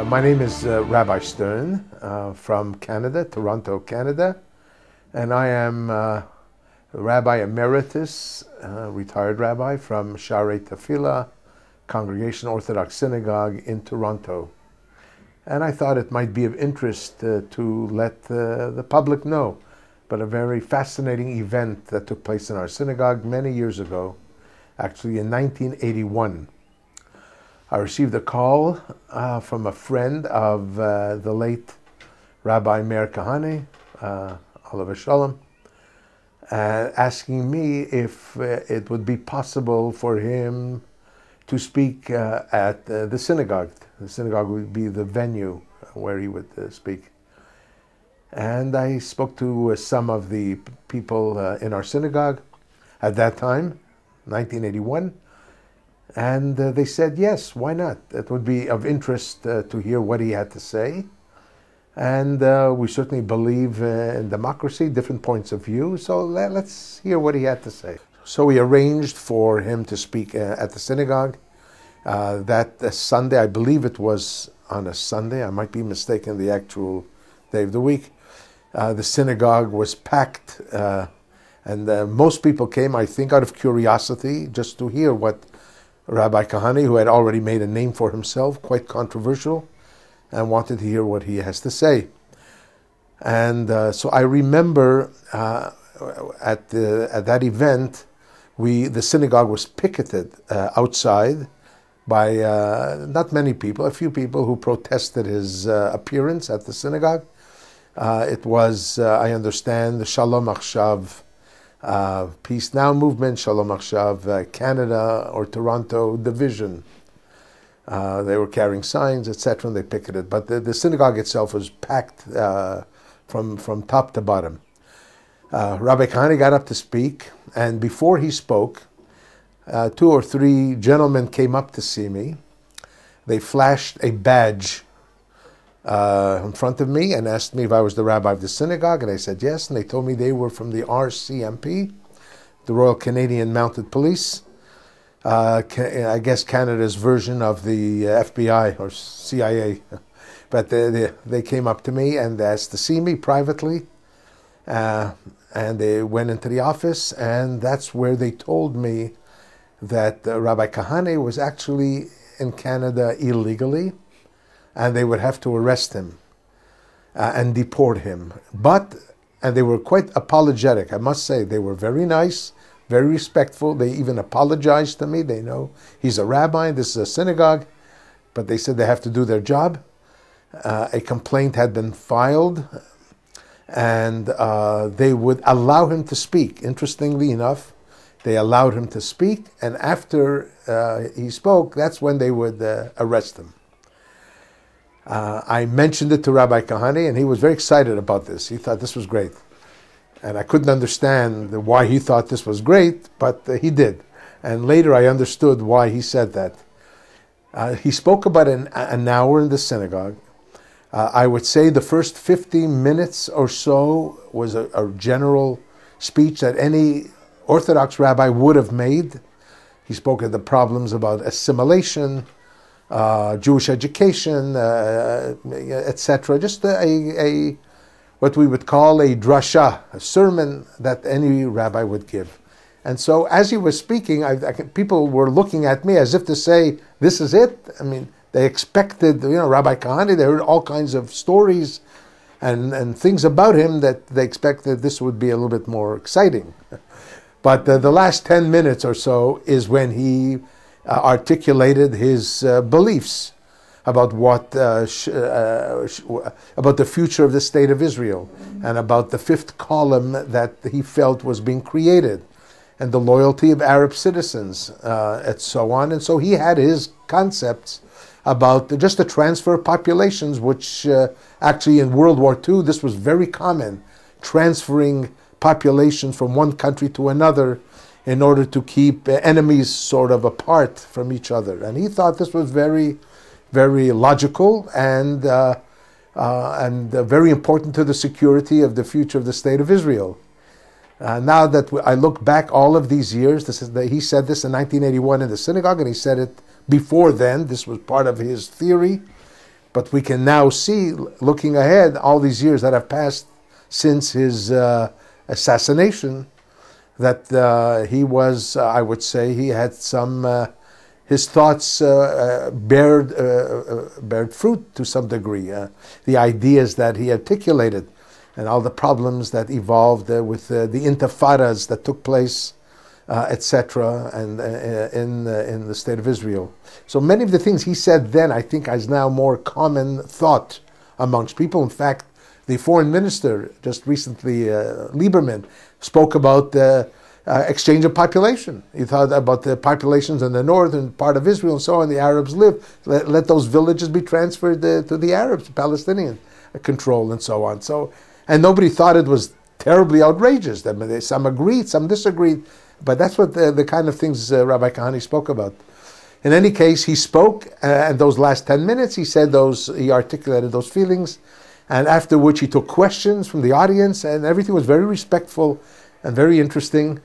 My name is Rabbi Stern from Canada, Toronto, Canada, and I am Rabbi Emeritus, retired rabbi from Shaarei Tefillah, Congregation Orthodox Synagogue in Toronto. And I thought it might be of interest to let the public know about a very fascinating event that took place in our synagogue many years ago, actually in 1981. I received a call from a friend of the late Rabbi Meir Kahane, Alav Shalom, asking me if it would be possible for him to speak at the synagogue. The synagogue would be the venue where he would speak. And I spoke to some of the people in our synagogue at that time, 1981, and they said, yes, why not? It would be of interest to hear what he had to say. And we certainly believe in democracy, different points of view, so let's hear what he had to say. So we arranged for him to speak at the synagogue that Sunday. I believe it was on a Sunday. I might be mistaken the actual day of the week. The synagogue was packed, and most people came, I think, out of curiosity, just to hear what Rabbi Kahane, who had already made a name for himself, quite controversial, and wanted to hear what he has to say. And so I remember at that event, the synagogue was picketed outside by not many people, a few people who protested his appearance at the synagogue. It was, I understand, the Shalom Achshav Peace Now movement, Shalom Achshav Canada or Toronto division. They were carrying signs, etc., and they picketed. But the synagogue itself was packed from top to bottom. Rabbi Kahane got up to speak, and before he spoke, 2 or 3 gentlemen came up to see me. They flashed a badge in front of me and asked me if I was the rabbi of the synagogue, and I said yes, and they told me they were from the RCMP, the Royal Canadian Mounted Police, I guess Canada's version of the FBI or CIA. But they came up to me and asked to see me privately, and they went into the office, and that's where they told me that Rabbi Kahane was actually in Canada illegally, and they would have to arrest him and deport him. And they were quite apologetic, I must say. They were very nice, very respectful. They even apologized to me. They know he's a rabbi, this is a synagogue, but they said they have to do their job. A complaint had been filed, and they would allow him to speak. Interestingly enough, they allowed him to speak, and after he spoke, that's when they would arrest him. I mentioned it to Rabbi Kahane, and he was very excited about this. He thought this was great. And I couldn't understand why he thought this was great, but he did. And later I understood why he said that. He spoke about an hour in the synagogue. I would say the first 15 minutes or so was a general speech that any Orthodox rabbi would have made. He spoke of the problems about assimilation, Jewish education, etc. Just a what we would call a drasha, a sermon that any rabbi would give. And so as he was speaking, people were looking at me as if to say, this is it? I mean, they expected, Rabbi Kahane, they heard all kinds of stories and things about him that they expected this would be a little bit more exciting. But the last 10 minutes or so is when he articulated his beliefs about about the future of the state of Israel, and about the 5th column that he felt was being created, and the loyalty of Arab citizens, and so on. And so he had his concepts about just the transfer of populations, which actually in World War II, this was very common, transferring populations from one country to another in order to keep enemies sort of apart from each other. And he thought this was very, very logical and very important to the security of the future of the state of Israel. Now that I look back all of these years, he said this in 1981 in the synagogue, and he said it before then. This was part of his theory. But we can now see, looking ahead, all these years that have passed since his assassination, that he was, I would say, he had some, his thoughts bared fruit to some degree. The ideas that he articulated and all the problems that evolved with the intifadas that took place, etc., and in the state of Israel. So many of the things he said then, I think, is now more common thought amongst people. In fact, the foreign minister just recently, Lieberman, spoke about the exchange of population. He thought about the populations in the northern part of Israel and so on. The Arabs live. Let those villages be transferred to the Arabs, Palestinian control, and so on. So, and nobody thought it was terribly outrageous. Some agreed, some disagreed. But that's what the kind of things Rabbi Kahane spoke about. In any case, he spoke, and those last 10 minutes, he articulated those feelings, and after which he took questions from the audience, and everything was very respectful and very interesting.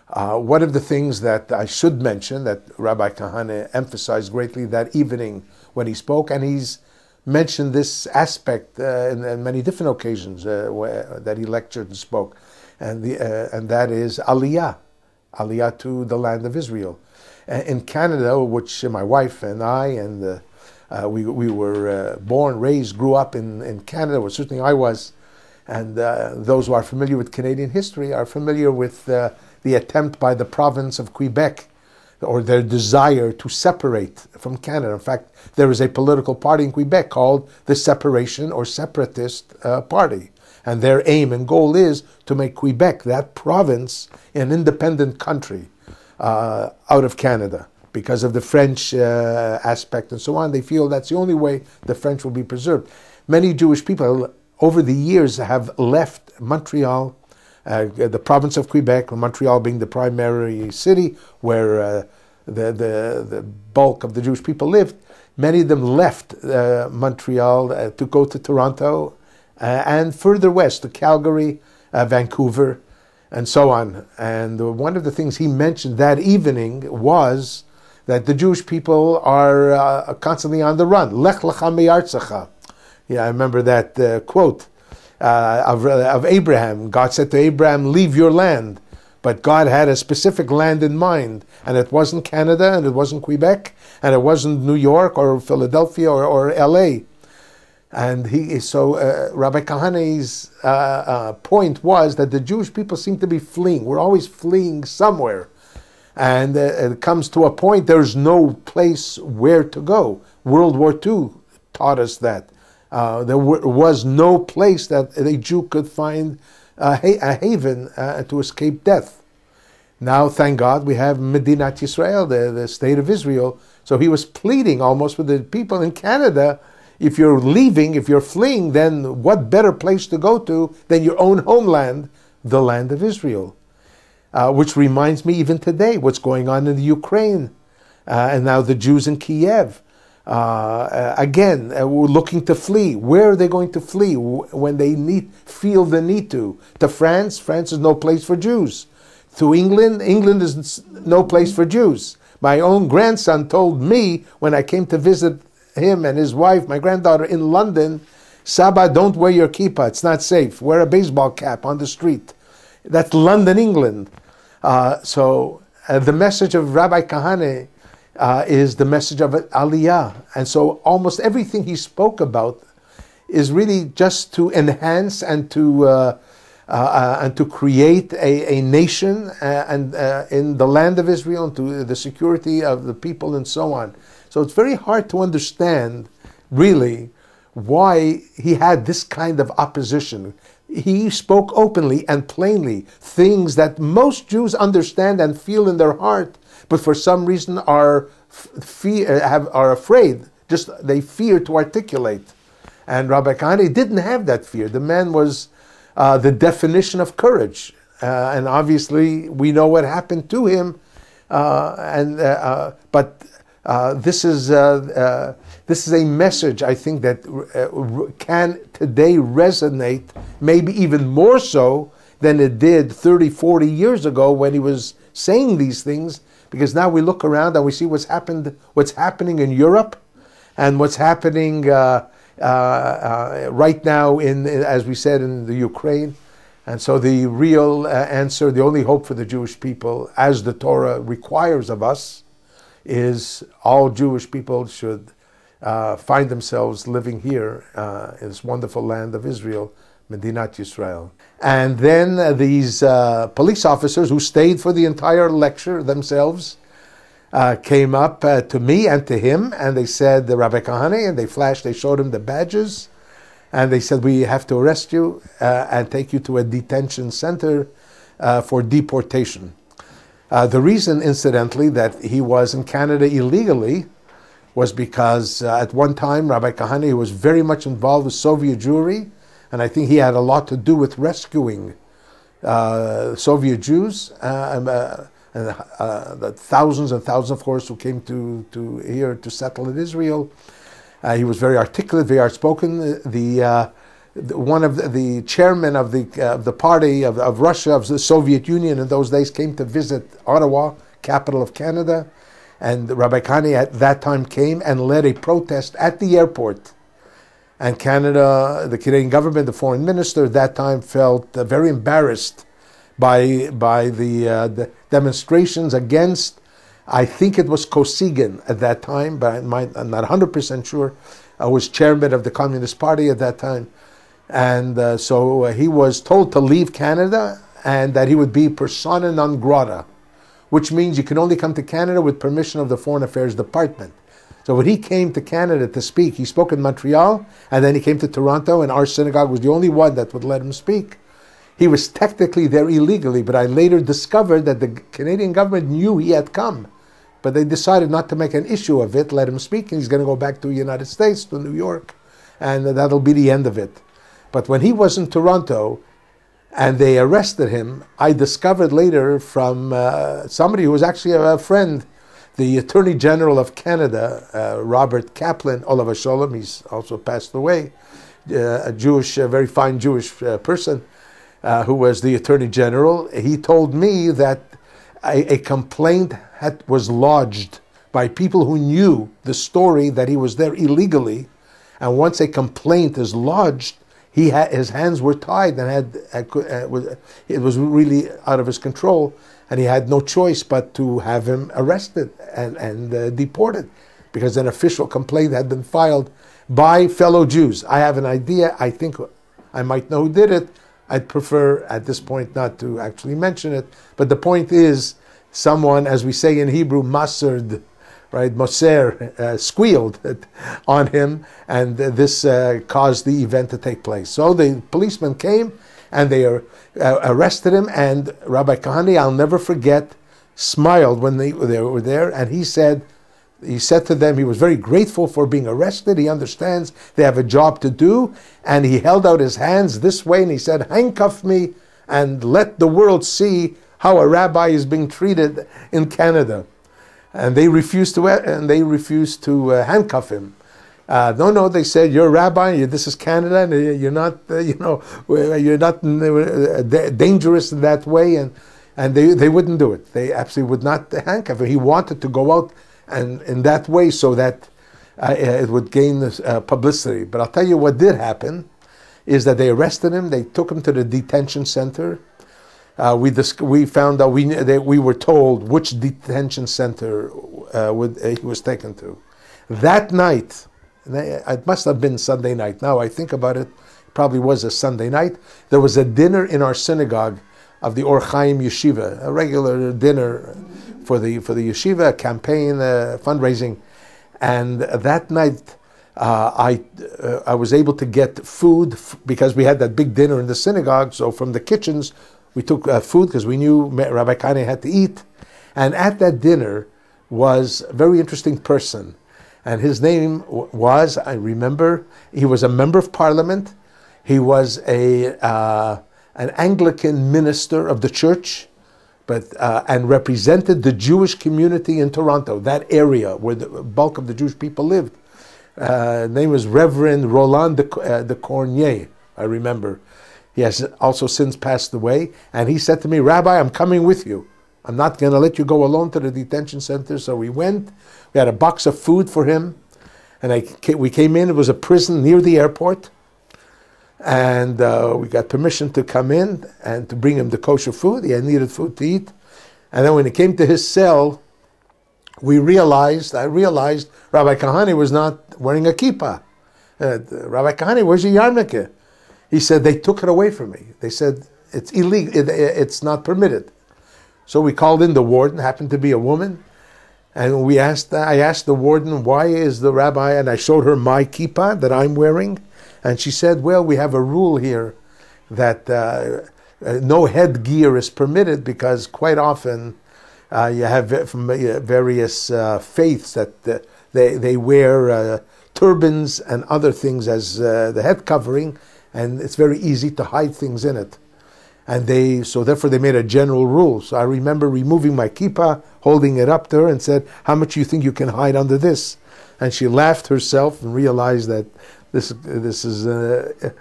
One of the things that I should mention that Rabbi Kahane emphasized greatly that evening when he spoke, and he's mentioned this aspect in many different occasions that he lectured and spoke, and that is Aliyah to the land of Israel. In Canada, which my wife and I and we were born, raised, grew up in Canada, well, certainly I was, and those who are familiar with Canadian history are familiar with the attempt by the province of Quebec, or their desire to separate from Canada. In fact, there is a political party in Quebec called the Separation or Separatist Party. And their aim and goal is to make Quebec, that province, an independent country out of Canada. Because of the French aspect and so on, they feel that's the only way the French will be preserved. Many Jewish people over the years have left Montreal, the province of Quebec, Montreal being the primary city where the bulk of the Jewish people lived. Many of them left Montreal to go to Toronto, and further west to Calgary, Vancouver, and so on. And one of the things he mentioned that evening was that the Jewish people are constantly on the run. Lech lecha me'artzecha. Yeah, I remember that quote of Abraham. God said to Abraham, leave your land. But God had a specific land in mind, and it wasn't Canada, and it wasn't Quebec, and it wasn't New York or Philadelphia or L.A., and Rabbi Kahane's point was that the Jewish people seem to be fleeing. We're always fleeing somewhere. And it comes to a point there's no place where to go. World War II taught us that. There was no place that a Jew could find a haven to escape death. Now, thank God, we have Medinat Yisrael, the state of Israel. So he was pleading almost with the people in Canada, if you're leaving, if you're fleeing, then what better place to go to than your own homeland, the land of Israel? Which reminds me even today, what's going on in the Ukraine, and now the Jews in Kiev. Again, we're looking to flee. Where are they going to flee when they feel the need to? To France? France is no place for Jews. To England? England is no place for Jews. My own grandson told me when I came to visit him and his wife, my granddaughter, in London, Saba, don't wear your kippah, it's not safe. Wear a baseball cap on the street. That's London, England. So the message of Rabbi Kahane is the message of Aliyah. And so almost everything he spoke about is really just to enhance and to create a nation and in the land of Israel, and to the security of the people and so on. So it's very hard to understand, really, why he had this kind of opposition. He spoke openly and plainly things that most Jews understand and feel in their heart, but for some reason are afraid. They fear to articulate. And Rabbi Kahane didn't have that fear. The man was the definition of courage, and obviously we know what happened to him. But this is a message, I think, that can today resonate, maybe even more so than it did 30, 40 years ago when he was saying these things, because now we look around and we see what's happening in Europe, and what's happening right now, as we said, in the Ukraine. And so the real answer, the only hope for the Jewish people, as the Torah requires of us, is all Jewish people should find themselves living here in this wonderful land of Israel, Medinat Yisrael. And then these police officers who stayed for the entire lecture themselves came up to me and to him, and they said, Rabbi Kahane, and they showed him the badges, and they said, we have to arrest you and take you to a detention center for deportation. The reason, incidentally, that he was in Canada illegally was because at one time, Rabbi Kahane was very much involved with Soviet Jewry, and I think he had a lot to do with rescuing Soviet Jews, and the thousands and thousands, of course, who came to here to settle in Israel. He was very articulate, very outspoken. One of the chairman of the party of Russia, of the Soviet Union in those days, came to visit Ottawa, capital of Canada, and Rabbi Kahane at that time came and led a protest at the airport. And Canada, the Canadian government, the foreign minister at that time felt very embarrassed by the demonstrations against, I think it was Kosygin at that time, but I'm not 100% sure. I was chairman of the Communist Party at that time. And so he was told to leave Canada and that he would be persona non grata, which means you can only come to Canada with permission of the Foreign Affairs Department. So when he came to Canada to speak, he spoke in Montreal, and then he came to Toronto, and our synagogue was the only one that would let him speak. He was technically there illegally, but I later discovered that the Canadian government knew he had come. But they decided not to make an issue of it, let him speak, and he's going to go back to the United States, to New York, and that'll be the end of it. But when he was in Toronto, and they arrested him, I discovered later from somebody who was actually a friend, the Attorney General of Canada, Robert Kaplan, Olav Sholem, he's also passed away, a very fine Jewish person, who was the Attorney General. He told me that a complaint was lodged by people who knew the story that he was there illegally, and once a complaint is lodged, his hands were tied and it was really out of his control, and he had no choice but to have him arrested and deported, because an official complaint had been filed by fellow Jews. I have an idea. I think I might know who did it. I'd prefer at this point not to actually mention it. But the point is, someone, as we say in Hebrew, masered, right, Moser, squealed on him, and this caused the event to take place. So the policemen came, and they arrested him, and Rabbi Kahane, I'll never forget, smiled when they were there, and he said to them, he was very grateful for being arrested. He understands they have a job to do, and he held out his hands this way, and he said, handcuff me and let the world see how a rabbi is being treated in Canada. And they refused to handcuff him. No, they said, you're a rabbi, this is Canada, and you're not, you're not dangerous in that way, and they wouldn't do it. They absolutely would not handcuff him. He wanted to go out and in that way so that it would gain this publicity. But I'll tell you what did happen is that they arrested him. They took him to the detention center. We found out we were told which detention center he was taken to. That night, it must have been Sunday night. Now I think about it, probably was a Sunday night. There was a dinner in our synagogue of the Or Chaim Yeshiva, a regular dinner for the yeshiva, a campaign, fundraising, and that night I was able to get food because we had that big dinner in the synagogue. So from the kitchens we took food because we knew Rabbi Kahane had to eat, and at that dinner was a very interesting person, and his name was, I remember, he was a member of parliament. He was an Anglican minister of the church, but and represented the Jewish community in Toronto, that area where the bulk of the Jewish people lived. His name was Reverend Roland de Cornier, I remember. He has also since passed away, and he said to me, Rabbi, I'm coming with you. I'm not going to let you go alone to the detention center. So we went. We had a box of food for him, And we came in. It was a prison near the airport. And we got permission to come in and to bring him the kosher food. He had needed food to eat. And then when he came to his cell, I realized Rabbi Kahane was not wearing a kippah. Rabbi Kahane, where's your yarmulke? He said, they took it away from me. They said, it's illegal, it's not permitted. So we called in the warden, happened to be a woman, and I asked the warden, why is the rabbi, and I showed her my kippah that I'm wearing, and she said, well, we have a rule here that no headgear is permitted because quite often you have from various faiths that they wear turbans and other things as the head covering, and it's very easy to hide things in it. And so therefore they made a general rule. So I remember removing my kippah, holding it up to her and said, how much do you think you can hide under this? And she laughed herself and realized that this is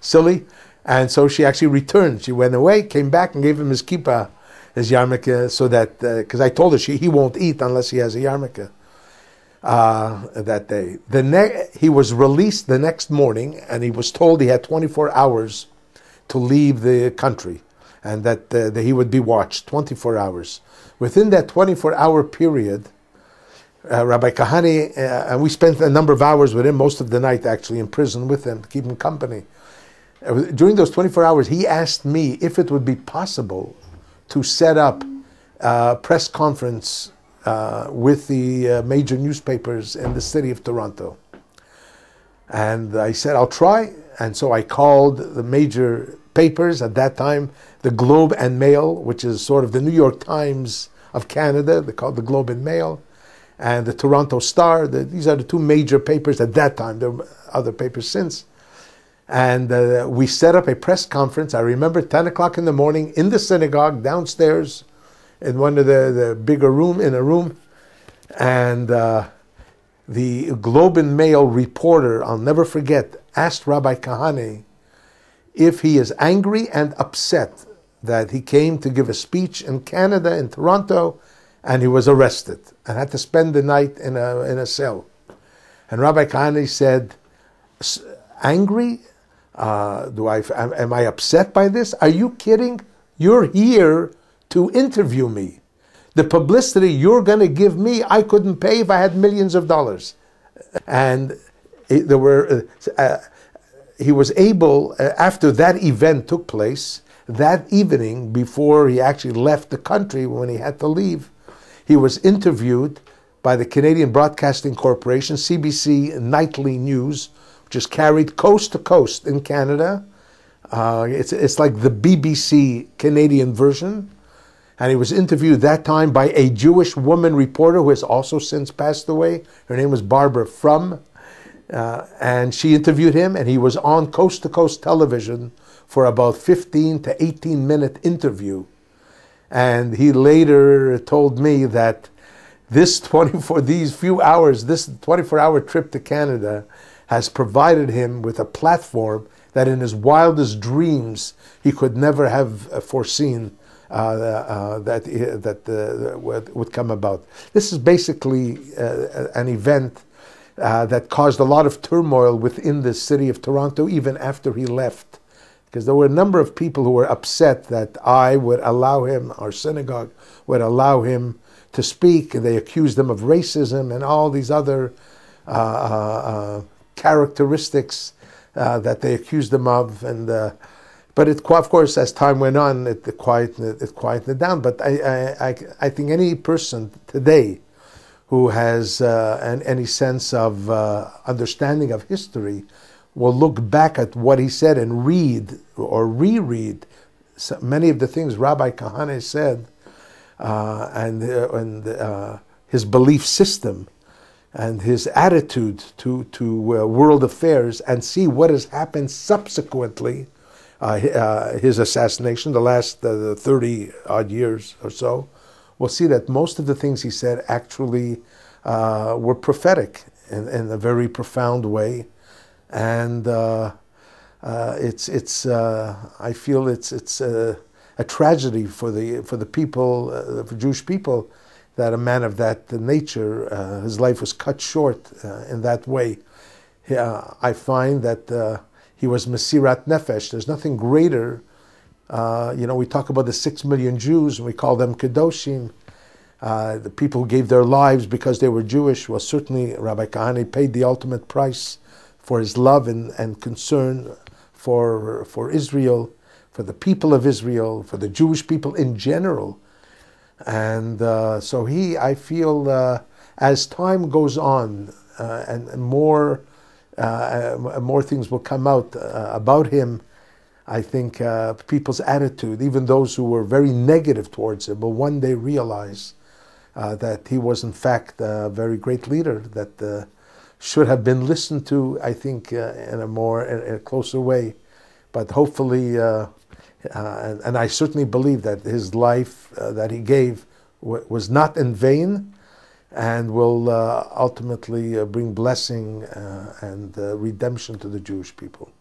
silly. And so she actually returned. She went away, came back and gave him his kippah, his yarmulke, so that, because I told her he won't eat unless he has a yarmulke that day. He was released the next morning, and he was told he had 24 hours to leave the country, and that he would be watched 24 hours. Within that 24-hour period, Rabbi Kahane, and we spent a number of hours with him, most of the night actually in prison with him, to keep him company. During those 24 hours, he asked me if it would be possible to set up a press conference with the major newspapers in the city of Toronto. And I said, I'll try. And so I called the major papers at that time, the Globe and Mail, which is sort of the New York Times of Canada. They called the Globe and Mail. And the Toronto Star. These are the two major papers at that time. There were other papers since. And we set up a press conference. I remember 10 o'clock in the morning in the synagogue downstairs in one of the bigger room, in a room. And the Globe and Mail reporter, I'll never forget, asked Rabbi Kahane if he is angry and upset that he came to give a speech in Canada, in Toronto, and he was arrested and had to spend the night in a cell. And Rabbi Kahane said, angry? Am I upset by this? Are you kidding? You're here to interview me. The publicity you're going to give me, I couldn't pay if I had millions of dollars. And he was able, after that event took place, that evening, before he actually left the country, when he had to leave, he was interviewed by the Canadian Broadcasting Corporation, CBC Nightly News, which is carried coast to coast in Canada. It's like the BBC Canadian version. And he was interviewed that time by a Jewish woman reporter who has also since passed away. Her name was Barbara Frum. And she interviewed him, and he was on coast to coast television for about 15 to 18 minute interview. And he later told me that these few hours, this 24-hour trip to Canada has provided him with a platform that in his wildest dreams he could never have foreseen that would come about. This is basically an event that caused a lot of turmoil within the city of Toronto even after he left, because there were a number of people who were upset that I would allow him, our synagogue would allow him to speak, and they accused him of racism and all these other characteristics that they accused him of, and but of course, as time went on, it quieted down. But I think any person today who has any sense of understanding of history will look back at what he said and read or reread many of the things Rabbi Kahane said, and his belief system and his attitude to world affairs, and see what has happened subsequently. His assassination, the last 30-odd years or so, we'll see that most of the things he said actually were prophetic in a very profound way, and I feel it's a tragedy for the people, for Jewish people, that a man of that nature, his life was cut short in that way. I find that he was Mesirat Nefesh. There's nothing greater. We talk about the 6 million Jews, and we call them Kedoshim. The people who gave their lives because they were Jewish. Well, certainly Rabbi Kahane paid the ultimate price for his love and concern for Israel, for the people of Israel, for the Jewish people in general. And so I feel, as time goes on and more things will come out about him, I think people's attitude, even those who were very negative towards him, will one day realize that he was in fact a very great leader that should have been listened to, I think, in a closer way. But hopefully, and I certainly believe that his life that he gave was not in vain, and will ultimately bring blessing and redemption to the Jewish people.